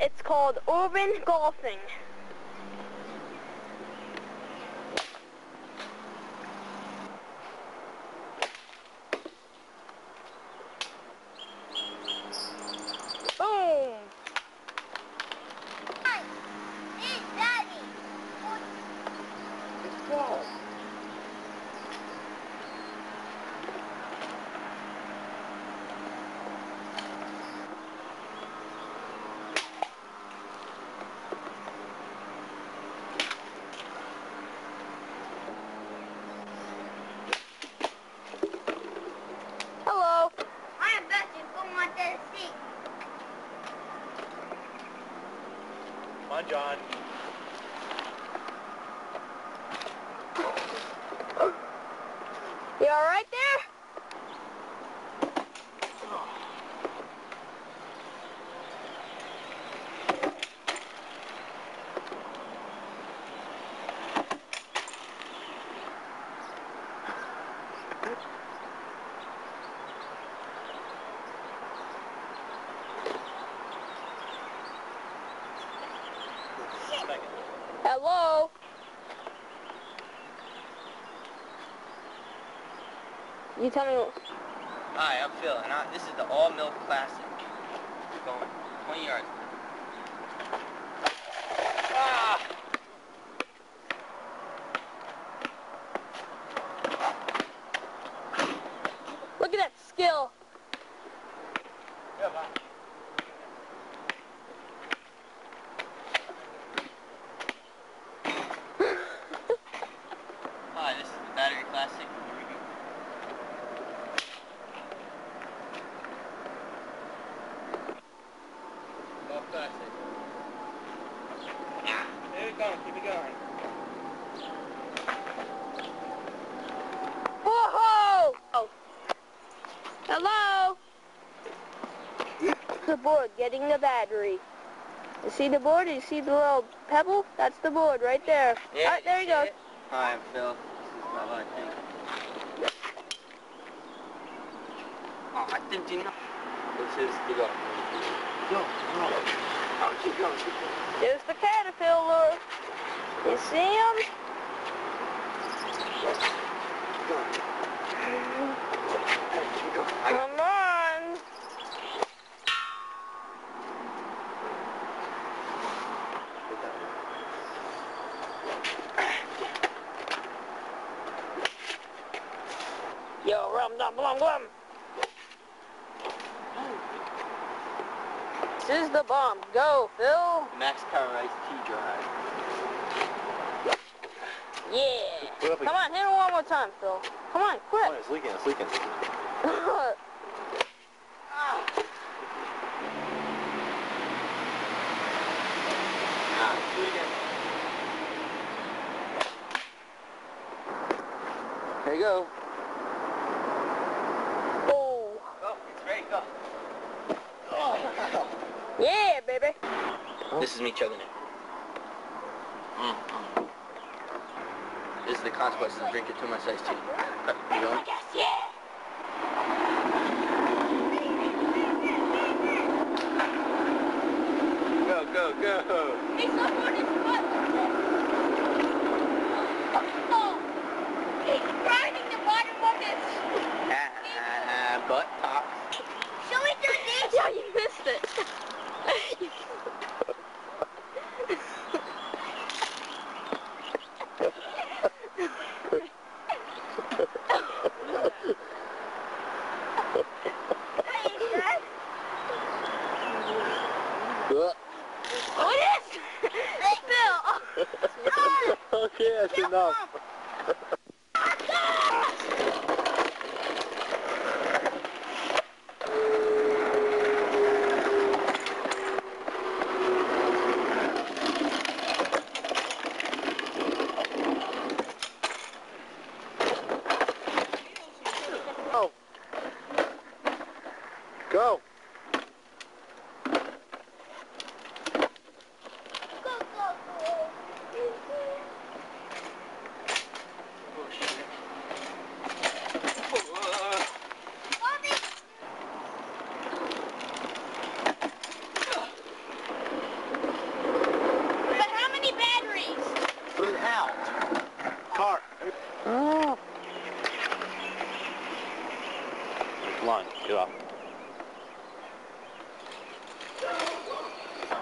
It's called urban golfing. Boom! Hey, Daddy! It's golf. Hello. I bet you go on that seat. Come on, John. You all right there? Hello? You tell me. Hi, I'm Phil, and this is the All Milk Classic. Going 20 yards. Ah! Look at that skill. Yeah, bye. Hi, this is the Battery Classic. Golf Classic. There it going, keep it going. Whoa! Oh. Hello? The board getting the battery. You see the board? You see the little pebble? That's the board right there. Yeah, All right, there you go. Hi, I'm Phil. This is my life, I think. Oh, I think you know. This is the golf. Go, go. Oh, keep going, keep going. There's the caterpillar. You see him? Keep going. Hey, keep going. Come on. Yo, rum dum blum glum. This is the bomb. Go, Phil. Max Power Ice Tea Drive. Yeah. Come on, hit it one more time, Phil. Come on, quick. Come on, it's leaking, it's leaking. Do it again. There you go. Oh. Go, it's ready, go. Yeah, baby. This is me chugging it. This is the consequences of drinking too much iced tea. You going? Yes, yeah. Go, go, go. Hey, someone is what? Oh, he's grinding the bottom of his... Butt tops. Show me through this. Yeah, you missed it. What is it? Phil. Okay, that's enough. Oh. Go. Go, go, go.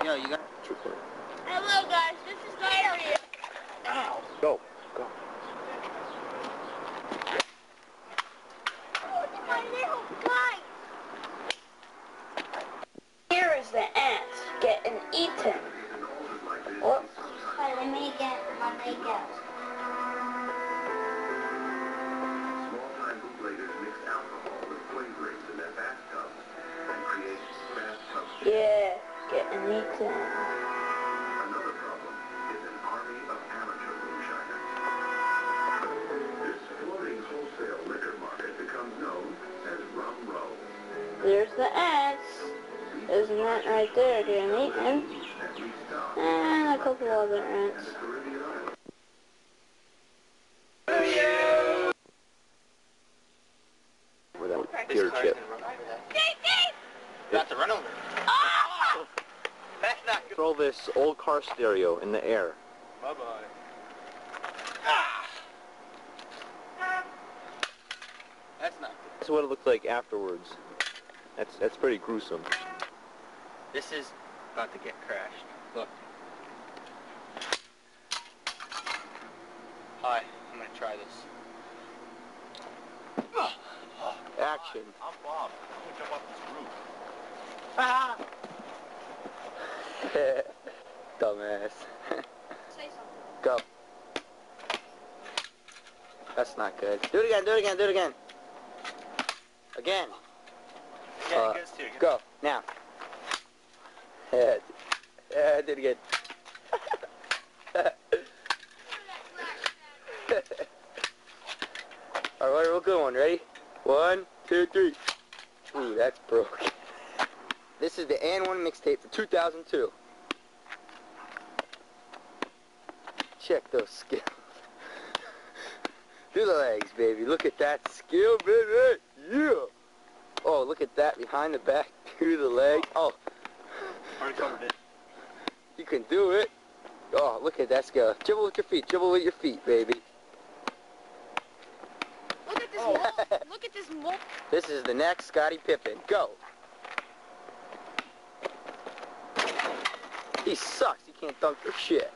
Yo, you got... Hello guys, this is Diarrhea. Ow. Go. Go. Oh, it's my little guy. Here is the ants getting eaten. Whoops. Wait, let me get my makeup. Small-time bootleggers mix alcohol with flavorings in their bathtubs and create bathtub. Yeah, getting eaten. Another problem is an army of amateur moonshiners. This floating wholesale liquor market becomes known as Rum Row. There's the ants. There's an ant right there getting eaten. That restock And a couple other ants. the Caribbean islands. Without This gear car's chip. gonna run over that. Dave, Dave! You have to run over. Oh! That's not good. Throw this old car stereo in the air. Bye-bye. Ah! That's not good. That's what it looked like afterwards. That's pretty gruesome. This is about to get crashed. Look. Hi, I'm gonna try this. Action. I'm Bob. I'm gonna jump off this roof. Ah! Dumbass. Say something. Go. That's not good. Do it again, do it again, do it again. Again. Yeah, it goes too. Go. Now. Yeah, do it again. Alright, real good one. Ready? 1, 2, 3. Ooh, that's broke. This is the AN1 mixtape for 2002. Check those skills. Do the legs, baby. Look at that skill, baby. Yeah. Oh, look at that behind the back. Do the legs. Oh, Already covered it. you can do it. Oh, look at that skill. Dribble with your feet. Dribble with your feet, baby. Look at this mole. Look at this mole. This is the next Scottie Pippen. Go. He sucks. He can't dunk for shit.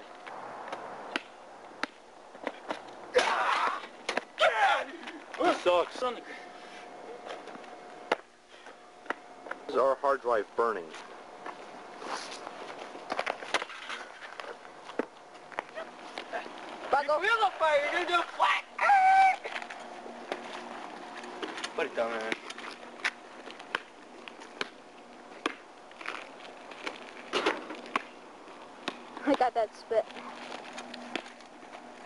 It sucks. This is our hard drive burning. Buckle. Wheel on fire, you're gonna do a flat. Put it down there. I got that spit.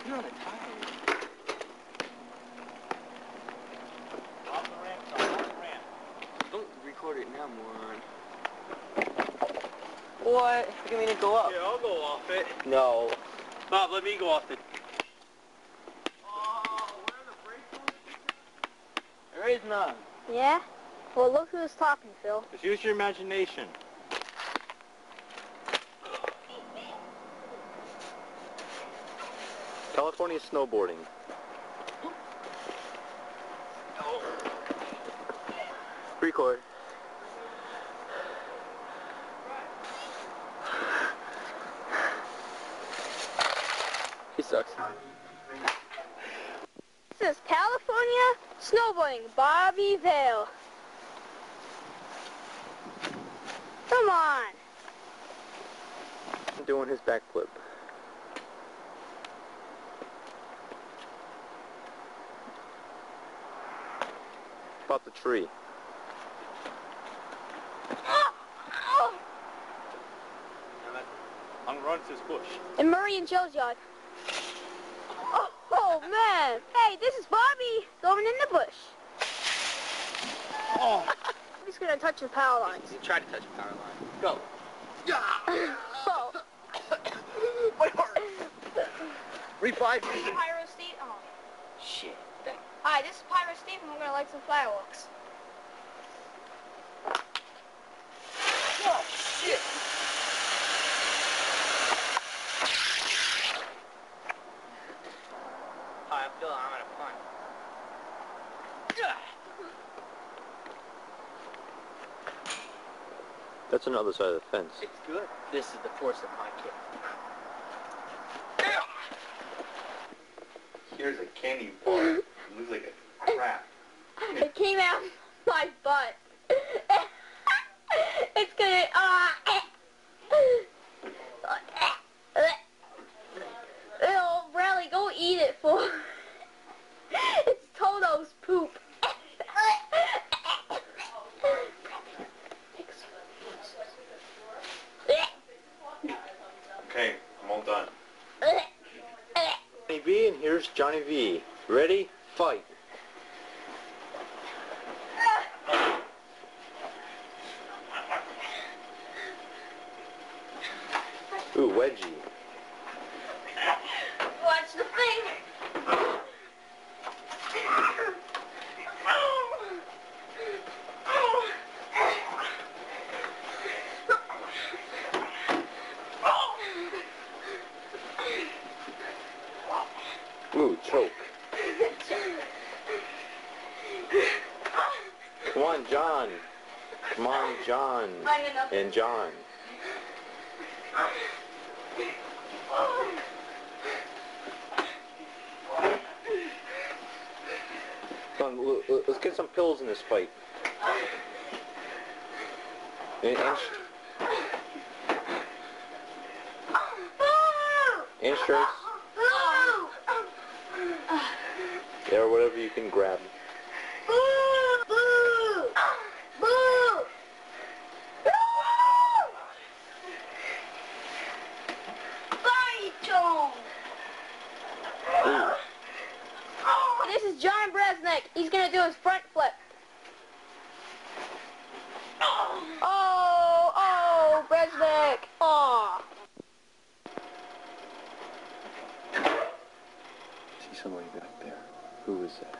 You're on the tire. Off the ramp, Tom. Off the ramp. Don't record it now, moron. What? You want me to go up? Yeah, I'll go off it. No. Bob, let me go off it. There is none. Yeah? Well, look who's talking, Phil. Just use your imagination. California snowboarding. Record. He sucks. This is California snowboarding, Bobby Vale. Come on. Doing his backflip. About the tree. I'm gonna run to this bush. In Murray and Joe's yard. Oh, man. Hey, this is Bobby going in the bush. Oh! He's going to touch the power lines. You try to touch the power line. Go. Oh. My heart. Revive me. Pyro Steve. Oh. Shit. Hi, this is Pyro Steve, and we're gonna light some fireworks. Oh, shit. Hi, I'm Phil. I'm having fun. That's on the other side of the fence. It's good. This is the force of my kick. Here's a candy bar. It looks like a crap. It came out my butt. It's gonna. Oh, Bradley, go eat it for. It's Toto's poop. Okay, I'm all done. Johnny V, and here's Johnny V. Ready? Fight. Ooh, wedgie. Watch the finger. Ooh, choke. Come on, John. Come on, John. And John. Come on, let's get some pills in this fight. And shirts. Yeah, or whatever you can grab. This is John Bresnik. He's gonna do his front flip. Oh, Bresnik. Aw. See somebody back there. Who is that?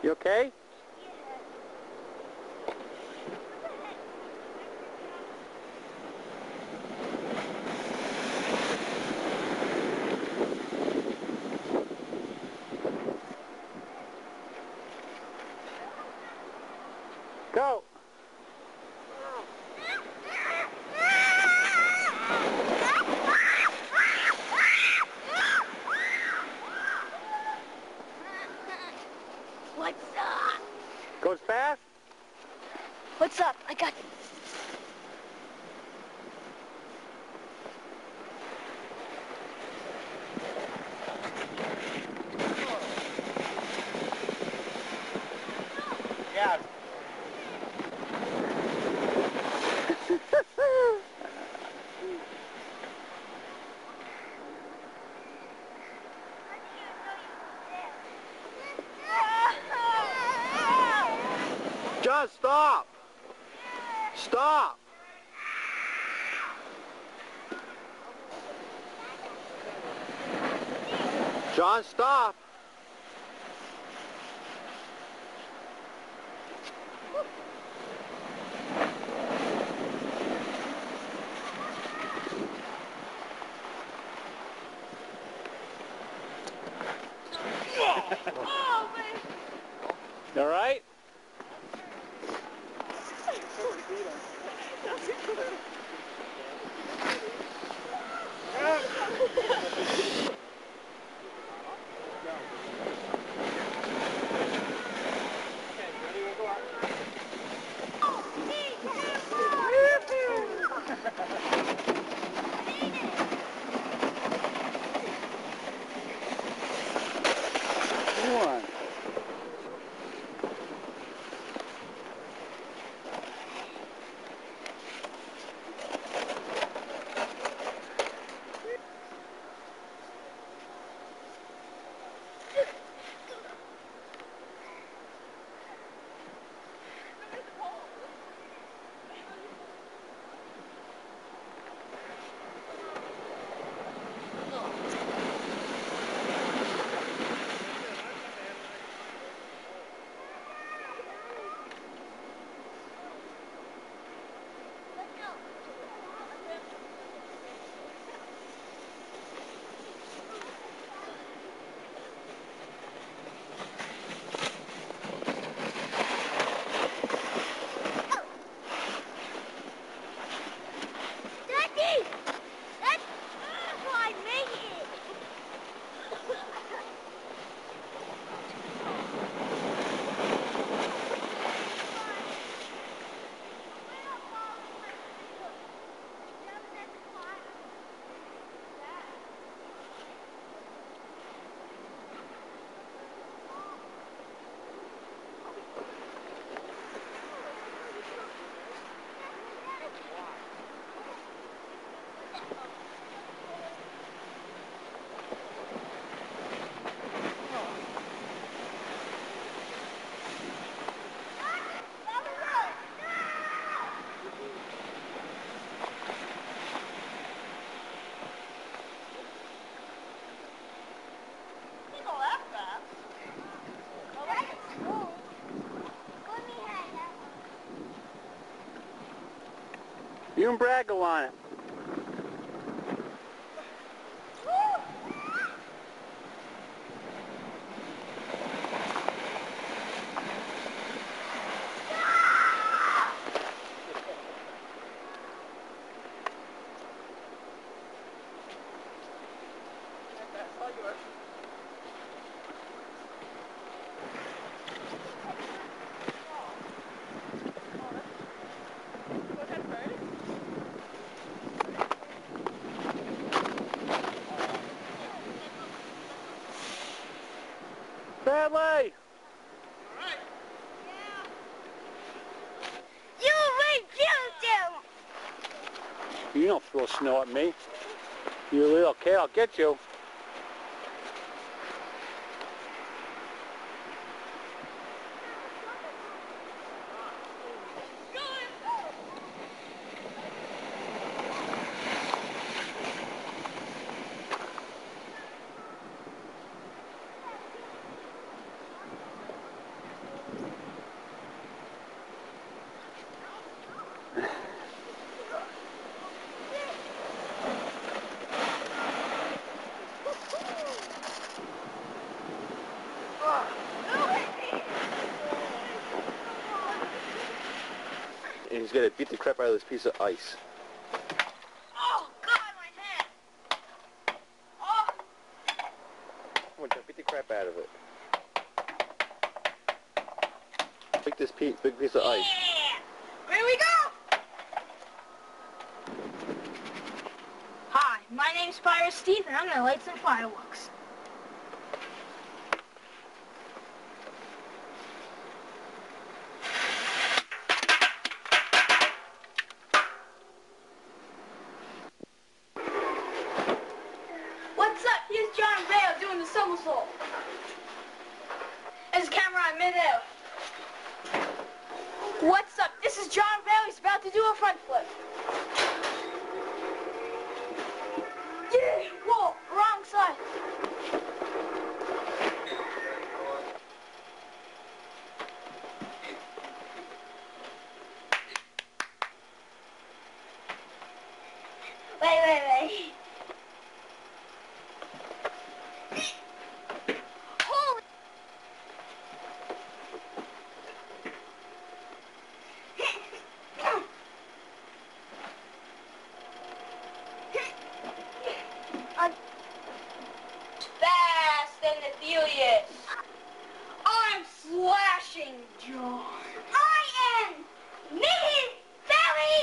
You okay? Go! What's up? Goes fast? What's up? I got. Yeah. John, stop! Stop! John, stop! All right? You and Brad go on it. Bradley! You refused him! You don't throw snow at me. You little kid, I'll get you. And he's gonna beat the crap out of this piece of ice. Oh, God, my head. Oh. Come on, John, beat the crap out of it. Take this big piece of ice. Yeah. Here we go. Hi, my name's Pirate Steve, and I'm gonna light some fireworks. What's up? Here's John Bale doing the somersault. There's a camera on midair. What's up? This is John Bale. He's about to do a front flip. Yeah! Whoa! Wrong side. Wait. Holy! Fast and the Furious. I'm slashing, John. I am Mrs. Belly.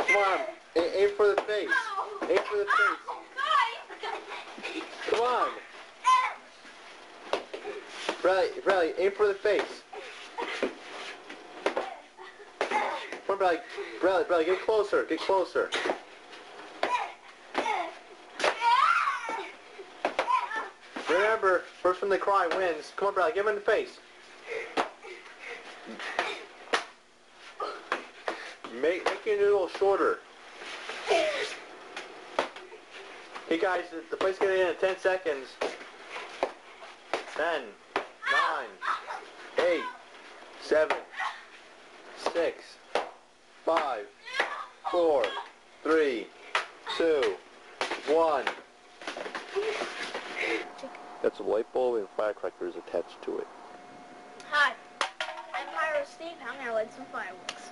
Come on, aim for the face. Aim for the face. Come on. Bradley, aim for the face. Come on, Bradley, get closer, get closer. Remember, first one to cry wins. Come on, Bradley, give him in the face. Make it a little shorter. Hey guys, the play's gonna end in 10 seconds. 10, 9, 8, 7, 6, 5, 4, 3, 2, 1. That's a light bulb and firecrackers attached to it. Hi, I'm Pirate Steve. I'm gonna light some fireworks.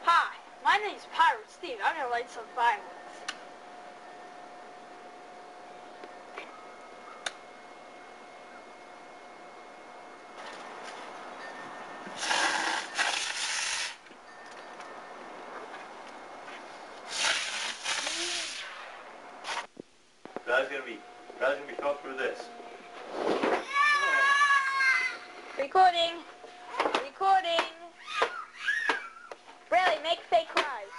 Hi, my name's Pirate Steve. I'm gonna light some fireworks. Brad's gonna be felt through this. Recording. Bradley, make fake cries.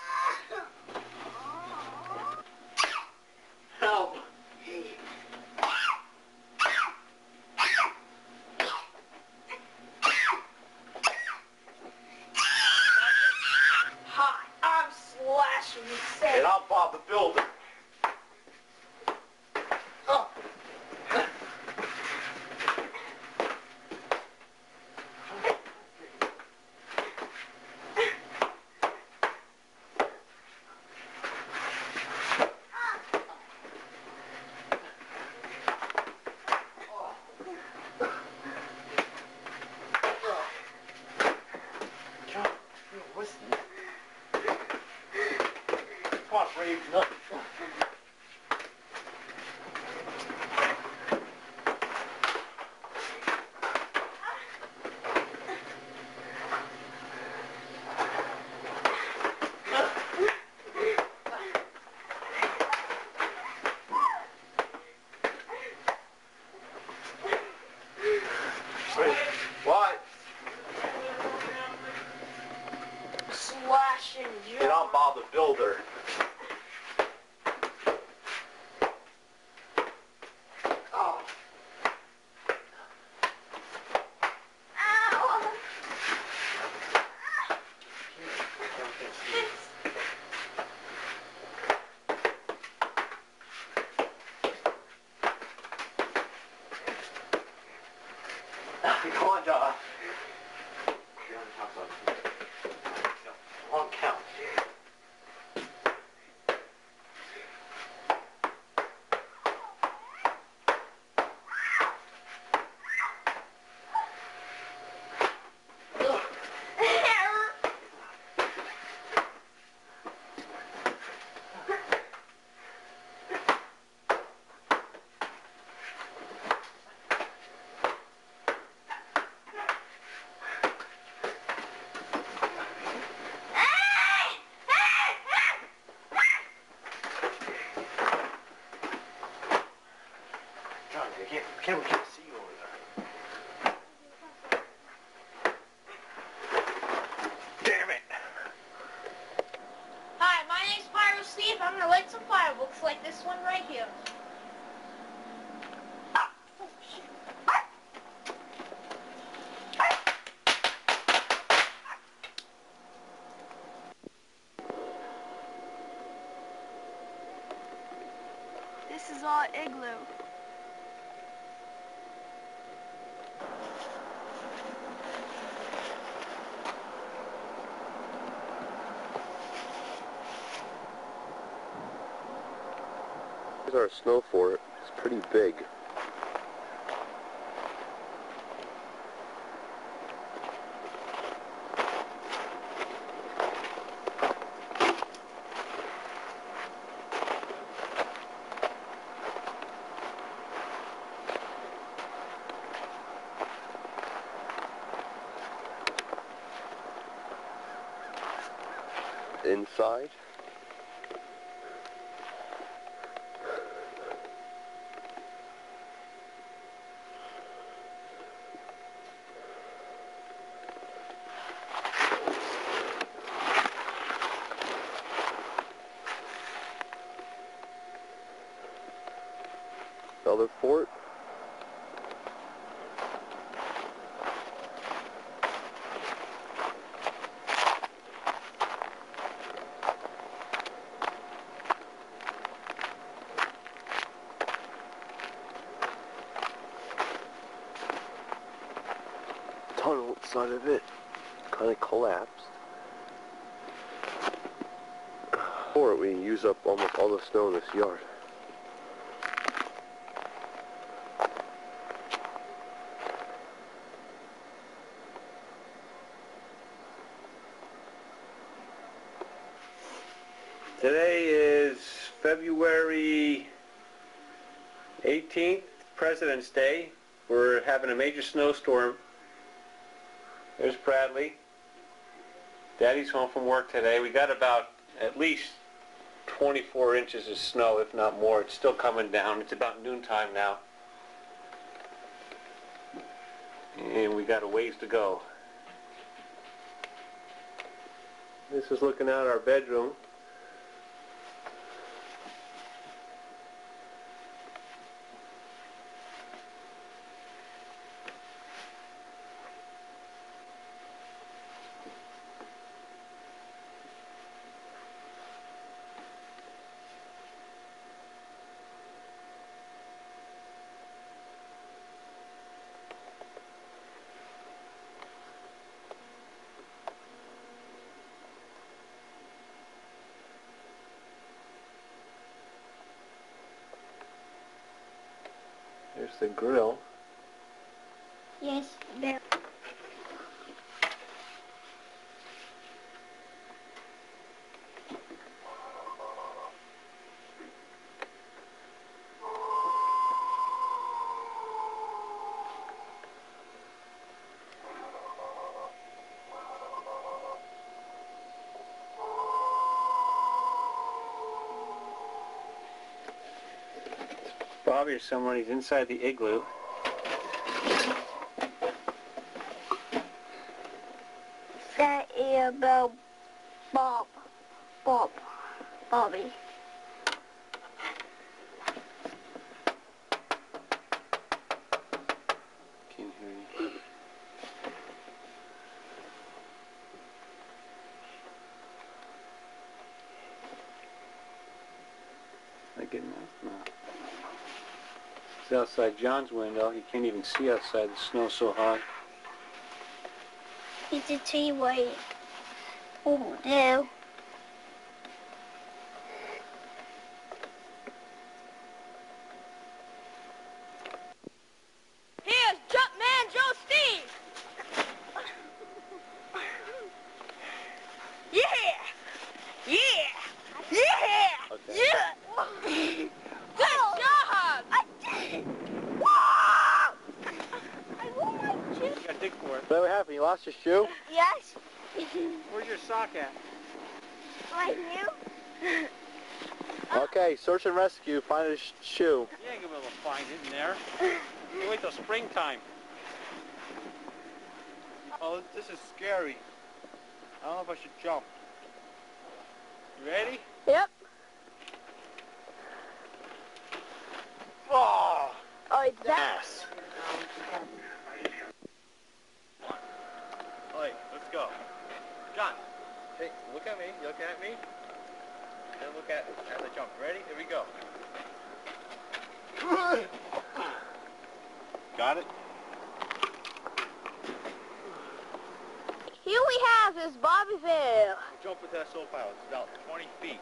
No. What? Slash and jump. Get on Bob the Builder. Oh. Ow. Come on, John. You're on the top side. No. On count. John, we can't see you over there. Damn it! Hi, my name's Pyro Steve. I'm gonna light some fireworks like this one right here. This is all igloo. Here's our snow fort. It's pretty big. Inside, another fort. Tunnel inside of it kind of collapsed. Or we use up almost all the snow in this yard. Today is February 18th, President's Day. We're having a major snowstorm. There's Bradley. Daddy's home from work today. We got about at least 24 inches of snow, if not more. It's still coming down. It's about noontime now. And we got a ways to go. This is looking out our bedroom. There's the grill. Yes, there. Bobby or someone, he's inside the igloo. That is about Bobby. Can't hear you. Am I good enough? No. It's outside John's window. He can't even see outside. The snow's so high. It's a T-way. Oh, no. Here's Jumpman Joe Steve! Yeah! Yeah! Yeah! Okay. Yeah! Good job! You gotta dig for it. What happened? You lost your shoe? Yes. Where's your sock at? Right here. Okay, search and rescue. Find a shoe. You ain't gonna be able to find it in there. You wait till springtime. Oh, this is scary. I don't know if I should jump. You ready? Yep. Oh! Oh, it's that. Yes. Alright, let's go. John, hey, look at me. You looking at me? Then look at as I jump. Ready? Here we go. Got it? Here we have is Bobbyville. Jump with that soul pile. It's about 20 feet.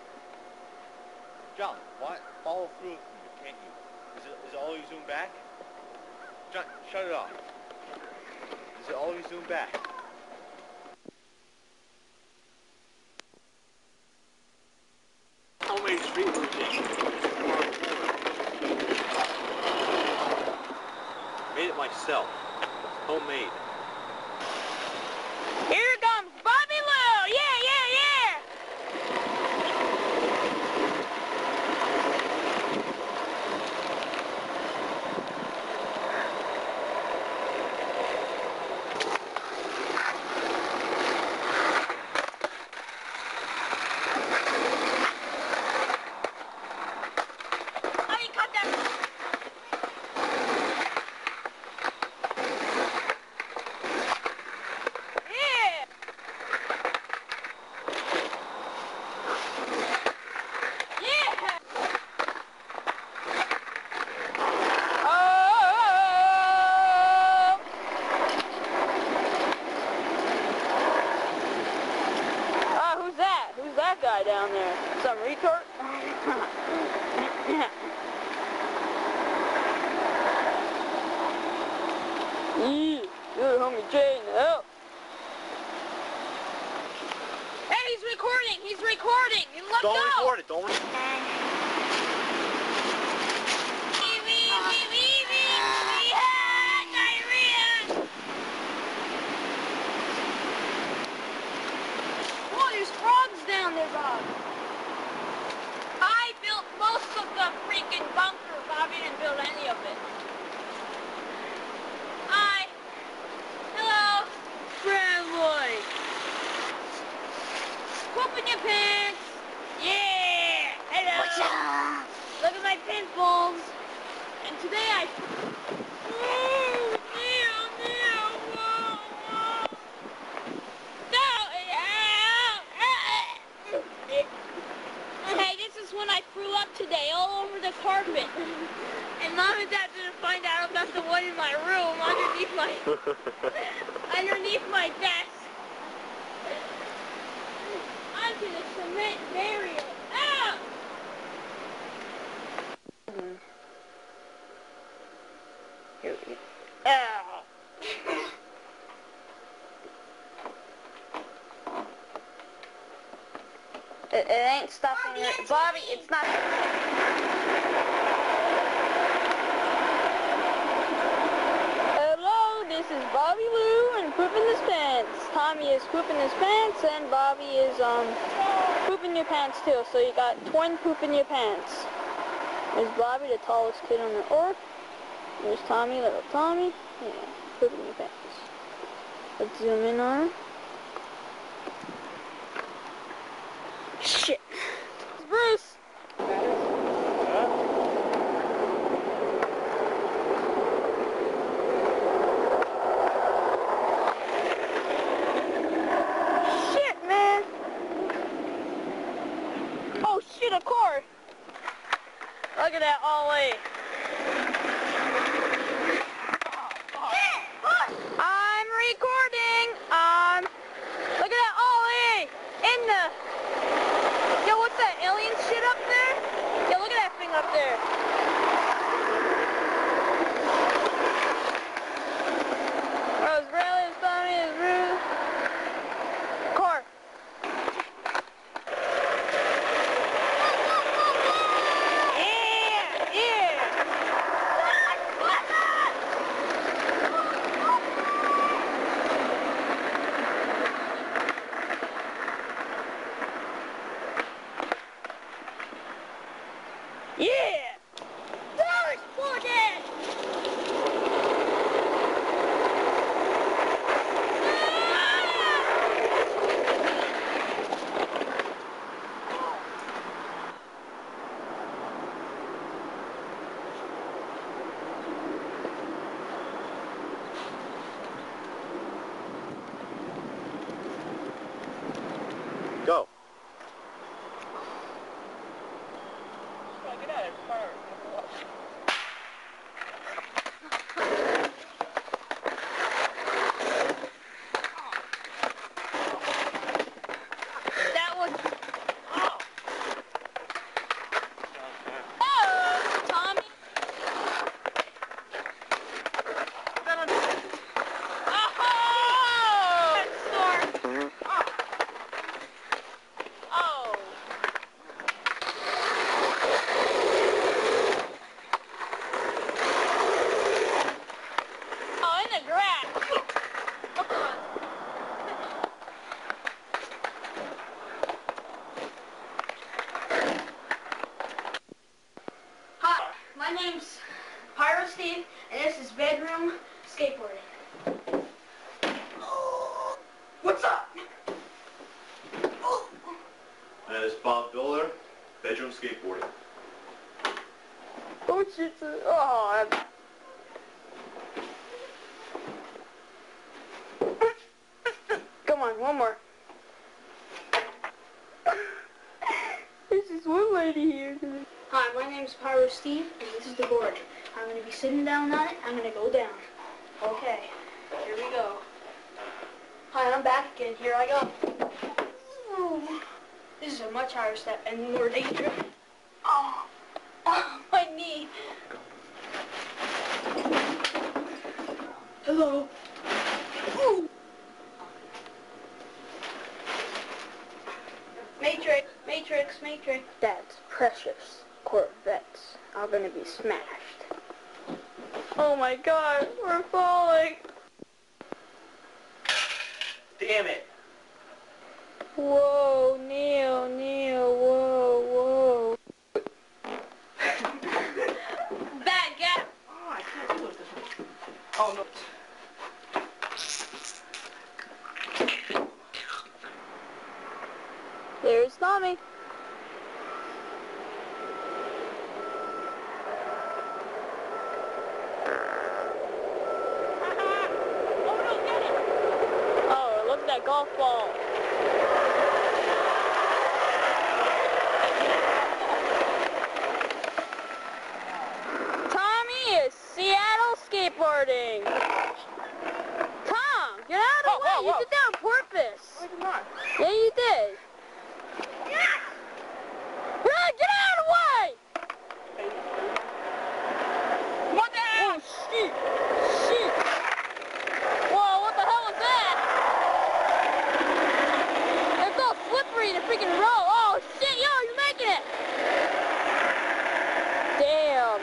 John, what? Follow through with me, can't you? Is it always zoom back? John, shut it off. Is it always zoom back? Homemade street routine. Made it myself. Homemade. Here comes Bobby Lou! Yeah, yeah, yeah! How do you cut that? Yeah! Yeah! Oh, who's that? Who's that guy down there? Some retard? Good homie Jay in the house. Hey, he's recording! He's recording! Let Don't go! record it. Don't record it. Oh, there's frogs down there, Bob. I built most of the freaking bunker. Bobby didn't build any of it. Hi. Hello. Friendly. Poop in your pants. Yeah. Hello. Look at my pimples. And today I... Hey, this is when I threw up today, all over the carpet. And Mom and Dad didn't find out about the one in my room underneath my desk. Onto the cement barrier. Ah! Here we go. Ow. It ain't stopping it. Bobby, it's not. Hello, this is Bobby Lou and pooping his pants. Tommy is pooping his pants and Bobby is pooping your pants too. So you got twin poop in your pants. There's Bobby, the tallest kid on the earth. There's Tommy, little Tommy. Yeah, pooping your pants. Let's zoom in on him. Shit. It's Bruce. Shit, man. Oh shit, a car. Look at that ollie. I'm recording. Look at that ollie in the. Yo, what's that alien shit up there? Yo, look at that thing up there. Rose Rally, Tommy, is Ruth. Car. Yeah! That exploded! Go. That was... Oh, Tommy. Oh! Oh. Oh, in the grass. Hi, my name's Pyro Steve, and this is Bedroom Skateboarding. What's up? That is Bob Builder, Bedroom Skateboarding. Oh shit! Oh. Come on, one more. There's this one lady here. Hi, my name's Pyro Steve, and this is the board. I'm going to be sitting down on it. I'm going to go down. Okay, here we go. Hi, I'm back again. Here I go. Ooh. This is a much higher step and more dangerous. Oh, oh, my knee. Hello. Ooh. Matrix, Matrix, Matrix. That's precious. Corvettes are gonna be smashed. Oh my god, we're falling. Damn it! Whoa, Neil, whoa, whoa. Bad guy. Oh, I can't do it this way. Oh, no. There's Tommy. Oh, look at that golf ball. Tommy is Seattle skateboarding. Tom, get out of the way. You did that on purpose. I did not. Yeah, you did. Run, get out of the way! What the hell? Oh, shit. Shit. Whoa, what the hell is that? It's all slippery to freaking roll. Oh, shit, yo, you're making it. Damn.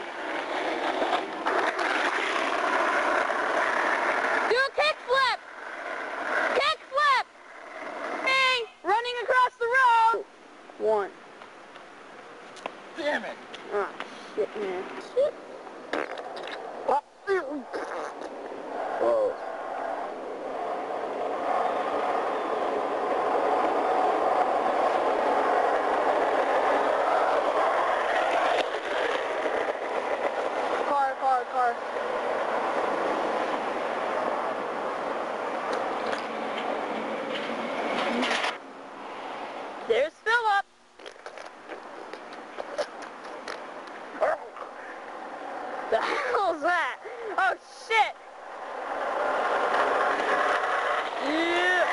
Do a kickflip. Kickflip. Hey, running across the road. One. Damn it. Oh, shit, man. Shit. Whoa. Car. There's Philip. The hell's that? Oh shit! Yeah.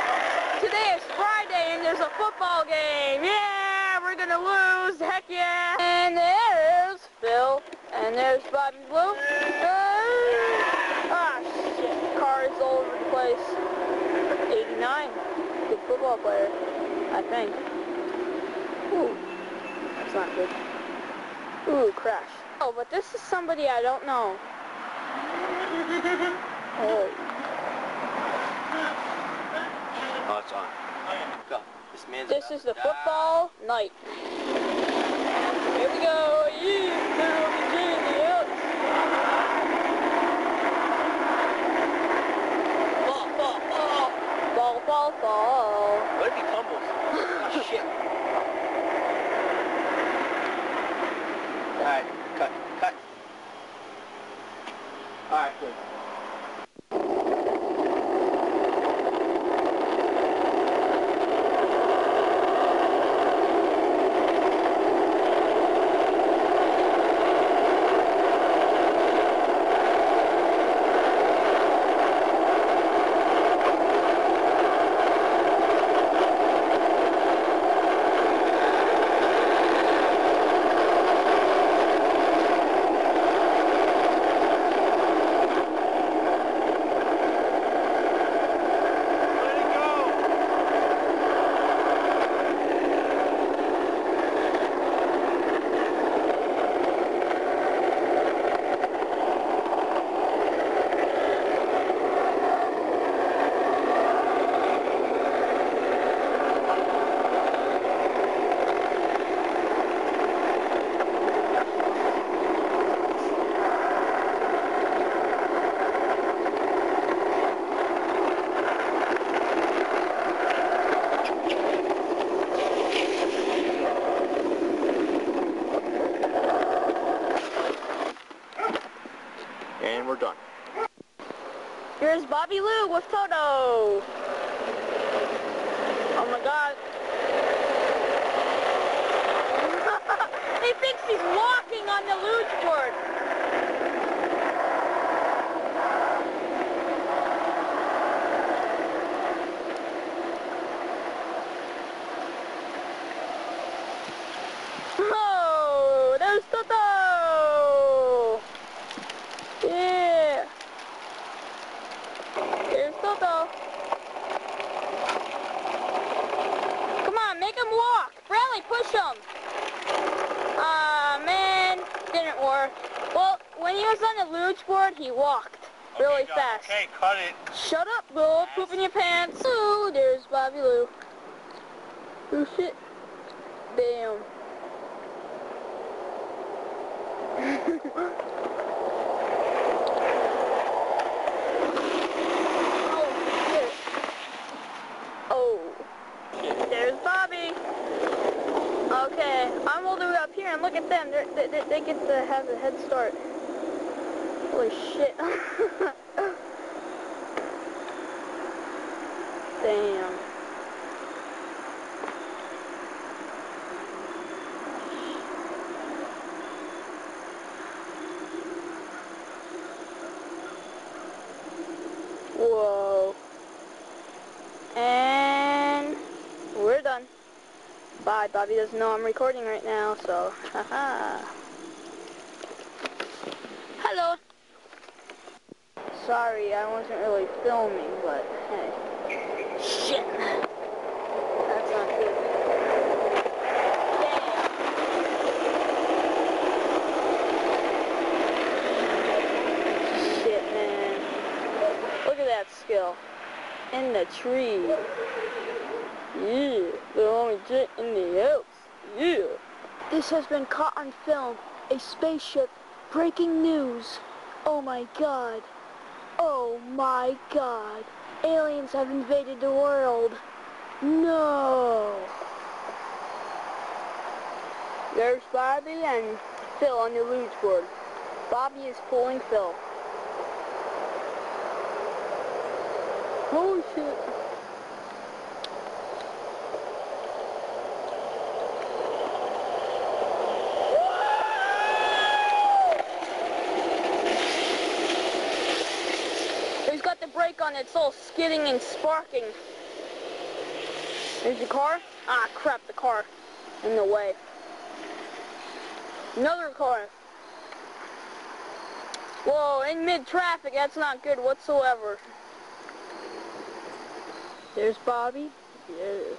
Today is Friday and there's a football game. Yeah, we're gonna lose. Heck yeah! And there's Phil. And there's Bobby Blue. Shit. Cars all over the place. 89. Good football player, I think. Ooh. That's not good. Ooh, crash. Oh, but this is somebody I don't know. Oh. Oh, it's on. Go. This is the football night. Here we go. Ball. What if he tumbles? Oh, shit. Alright, cut. Alright, good. And we're done. Here's Bobby Lou with Toto. Oh my god. He thinks he's walking on the luge board. Oh, there's Toto. Yeah. There's Toto. Come on, make him walk. Bradley, push him. Man, didn't work. Well, when he was on the luge board, he walked really fast. Okay, cut it. Shut up, Lou. Poop in your pants. Ooh, there's Bobby Lou. Oh, shit. Damn. There's Bobby. Okay, I'm all the way up here, and look at them. They get to have a head start. Holy shit. Damn. Whoa. And we're done. Bye. Bobby doesn't know I'm recording right now, so haha. Hello. Sorry, I wasn't really filming, but hey. Shit. That's not good. Damn. Shit, man. Look at that skill. In the tree. Yeah, the only jet in the house. Yeah. This has been caught on film A spaceship. Breaking news. Oh my god. Oh my god. Aliens have invaded the world. No. There's Bobby and Phil on the luge board. Bobby is pulling Phil. Holy shit. He's got the brake on it, it's all skidding and sparking. There's the car. Ah, crap, the car. In the way. Another car. Whoa, in mid-traffic, that's not good whatsoever. There's Bobby. Yeah.